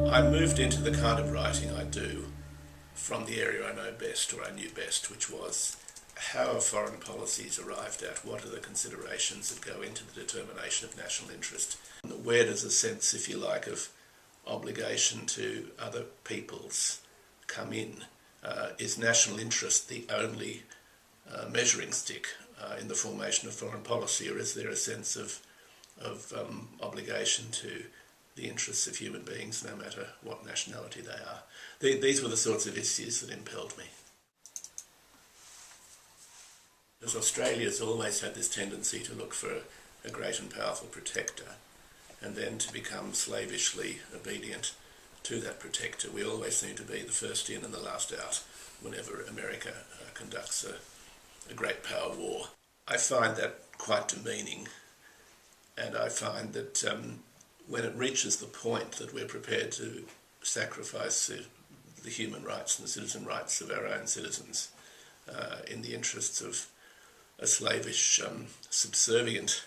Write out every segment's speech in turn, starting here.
I moved into the kind of writing I do from the area I know best, or I knew best, which was how are foreign policies arrived at? What are the considerations that go into the determination of national interest? Where does a sense, if you like, of obligation to other peoples come in? Is national interest the only measuring stick in the formation of foreign policy, or is there a sense of obligation to the interests of human beings, no matter what nationality they are? These were the sorts of issues that impelled me. Because Australia's always had this tendency to look for a great and powerful protector, and then to become slavishly obedient to that protector. We always seem to be the first in and the last out whenever America conducts a great power war. I find that quite demeaning, and I find that when it reaches the point that we're prepared to sacrifice the human rights and the citizen rights of our own citizens in the interests of a slavish, subservient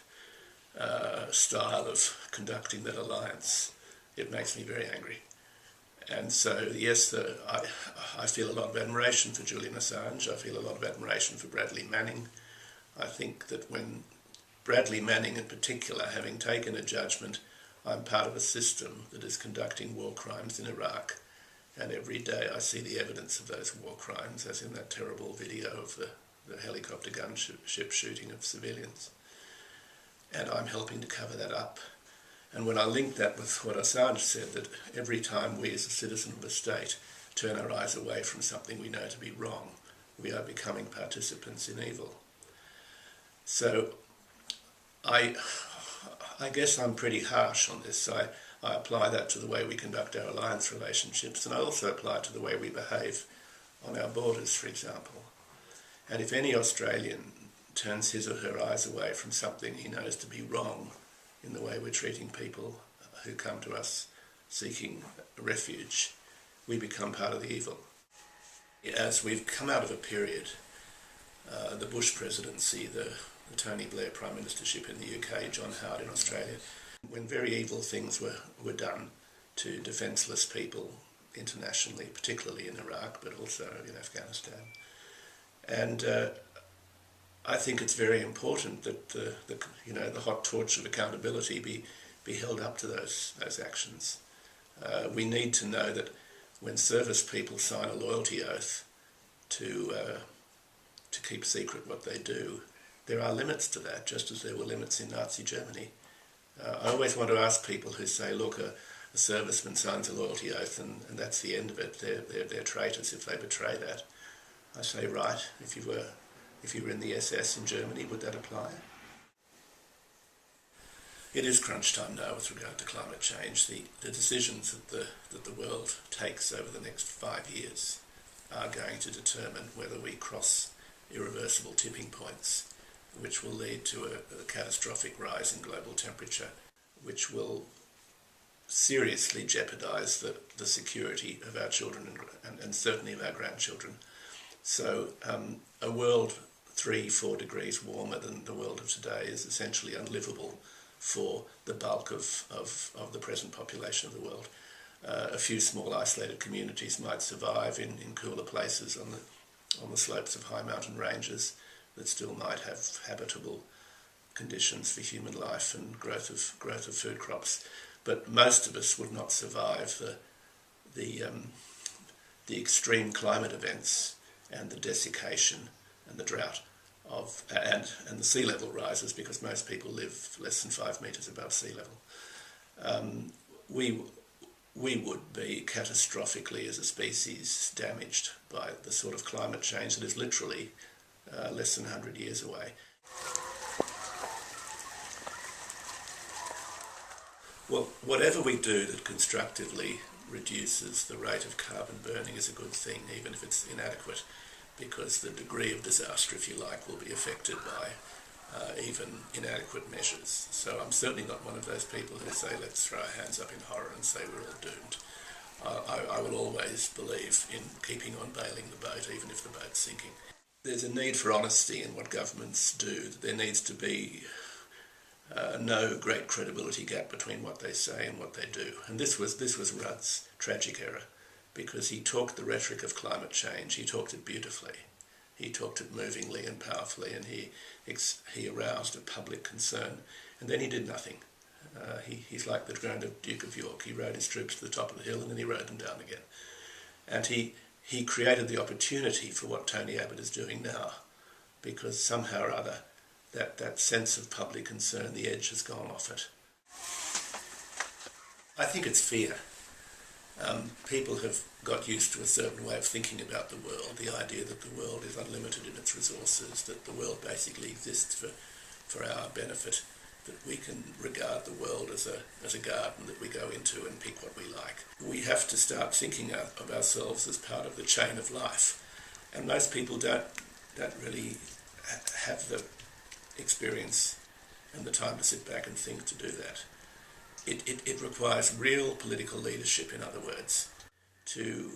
style of conducting that alliance, it makes me very angry. And so, yes, I feel a lot of admiration for Julian Assange. I feel a lot of admiration for Bradley Manning. I think that when Bradley Manning in particular, having taken a judgment, I'm part of a system that is conducting war crimes in Iraq, and every day I see the evidence of those war crimes, as in that terrible video of the helicopter gunship shooting of civilians. And I'm helping to cover that up. And when I link that with what Assange said, that every time we as a citizen of a state turn our eyes away from something we know to be wrong, we are becoming participants in evil. So I guess I'm pretty harsh on this. I apply that to the way we conduct our alliance relationships, and I also apply it to the way we behave on our borders, for example. And if any Australian turns his or her eyes away from something he knows to be wrong in the way we're treating people who come to us seeking refuge, we become part of the evil. As we've come out of a period, the Bush presidency, the Tony Blair Prime Ministership in the UK, John Howard in Australia, when very evil things were done to defenceless people internationally, particularly in Iraq, but also in Afghanistan. And I think it's very important that the hot torch of accountability be held up to those actions. We need to know that when service people sign a loyalty oath to keep secret what they do, there are limits to that, just as there were limits in Nazi Germany. I always want to ask people who say, look, a serviceman signs a loyalty oath and that's the end of it. They're traitors if they betray that. I say, right, if you were in the SS in Germany, would that apply? It is crunch time now with regard to climate change. The decisions that the world takes over the next 5 years are going to determine whether we cross irreversible tipping points, which will lead to a catastrophic rise in global temperature, which will seriously jeopardise the security of our children and certainly of our grandchildren. So a world 3-4 degrees warmer than the world of today is essentially unlivable for the bulk of the present population of the world. A few small isolated communities might survive in cooler places on the slopes of high mountain ranges that still might have habitable conditions for human life and growth of food crops. But most of us would not survive the extreme climate events and the desiccation and the drought and the sea level rises, because most people live less than 5 metres above sea level. We would be catastrophically as a species damaged by the sort of climate change that is literally less than 100 years away. Well, whatever we do that constructively reduces the rate of carbon burning is a good thing, even if it's inadequate, because the degree of disaster, if you like, will be affected by even inadequate measures. So I'm certainly not one of those people who say, let's throw our hands up in horror and say we're all doomed. I will always believe in keeping on bailing the boat, even if the boat's sinking. There's a need for honesty in what governments do. There needs to be no great credibility gap between what they say and what they do. And this was Rudd's tragic error, because he talked the rhetoric of climate change. He talked it beautifully. He talked it movingly and powerfully, and he aroused a public concern. And then he did nothing. He's like the drowned Duke of York. He rode his troops to the top of the hill and then he rode them down again. And he created the opportunity for what Tony Abbott is doing now, because somehow or other that sense of public concern, the edge has gone off it. I think it's fear. People have got used to a certain way of thinking about the world, the idea that the world is unlimited in its resources, that the world basically exists for our benefit, that we can regard the world as a garden that we go into and pick what we like. We have to start thinking of ourselves as part of the chain of life, and most people don't really have the experience and the time to sit back and think to do that. It requires real political leadership, in other words, to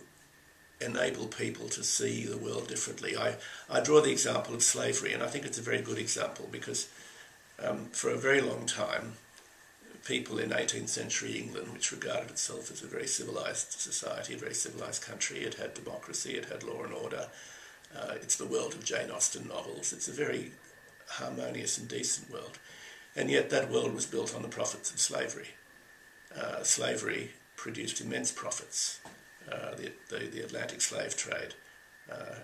enable people to see the world differently. I draw the example of slavery, and I think it's a very good example because for a very long time, people in 18th century England, which regarded itself as a very civilised society, a very civilised country, it had democracy, it had law and order, it's the world of Jane Austen novels, it's a very harmonious and decent world. And yet that world was built on the profits of slavery. Slavery produced immense profits. The Atlantic slave trade,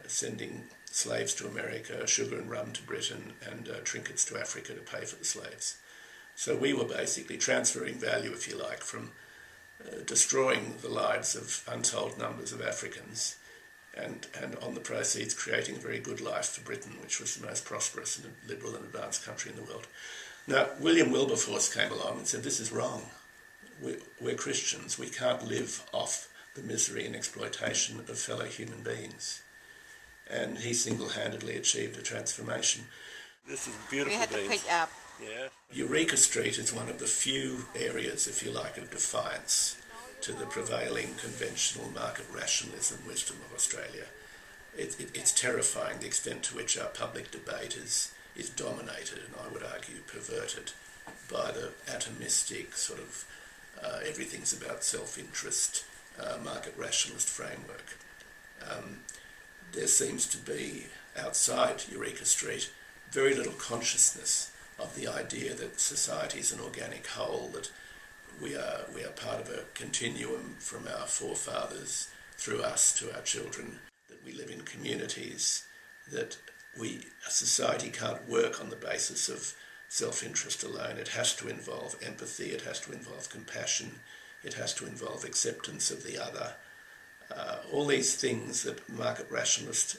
sending slaves to America, sugar and rum to Britain, and trinkets to Africa to pay for the slaves. So we were basically transferring value, if you like, from destroying the lives of untold numbers of Africans and on the proceeds creating a very good life for Britain, which was the most prosperous and liberal and advanced country in the world. Now, William Wilberforce came along and said, this is wrong. We're Christians. We can't live off the misery and exploitation of fellow human beings. And he single-handedly achieved a transformation. This is beautiful. We had to pick up. Yeah. Eureka Street is one of the few areas, if you like, of defiance to the prevailing conventional market rationalism wisdom of Australia. It's terrifying the extent to which our public debate is dominated, and I would argue perverted, by the atomistic sort of everything's about self-interest, market rationalist framework. There seems to be, outside Eureka Street, very little consciousness of the idea that society is an organic whole, that we are part of a continuum from our forefathers through us to our children, that we live in communities, that a society can't work on the basis of self-interest alone. It has to involve empathy, it has to involve compassion, it has to involve acceptance of the other. All these things that market rationalist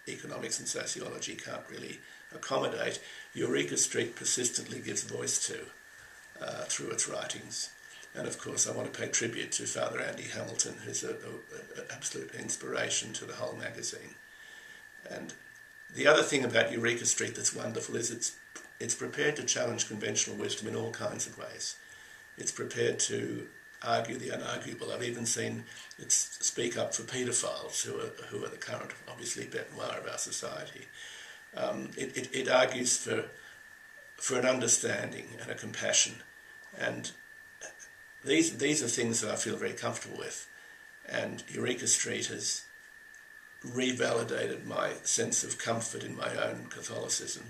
economics and sociology can't really accommodate, Eureka Street persistently gives voice to through its writings. And of course I want to pay tribute to Father Andy Hamilton, who's an absolute inspiration to the whole magazine. And the other thing about Eureka Street that's wonderful is it's prepared to challenge conventional wisdom in all kinds of ways. It's prepared to argue the unarguable. I've even seen it speak up for paedophiles, who are the current, obviously, bête noire of our society. It argues for an understanding and a compassion, and these are things that I feel very comfortable with. And Eureka Street has revalidated my sense of comfort in my own Catholicism.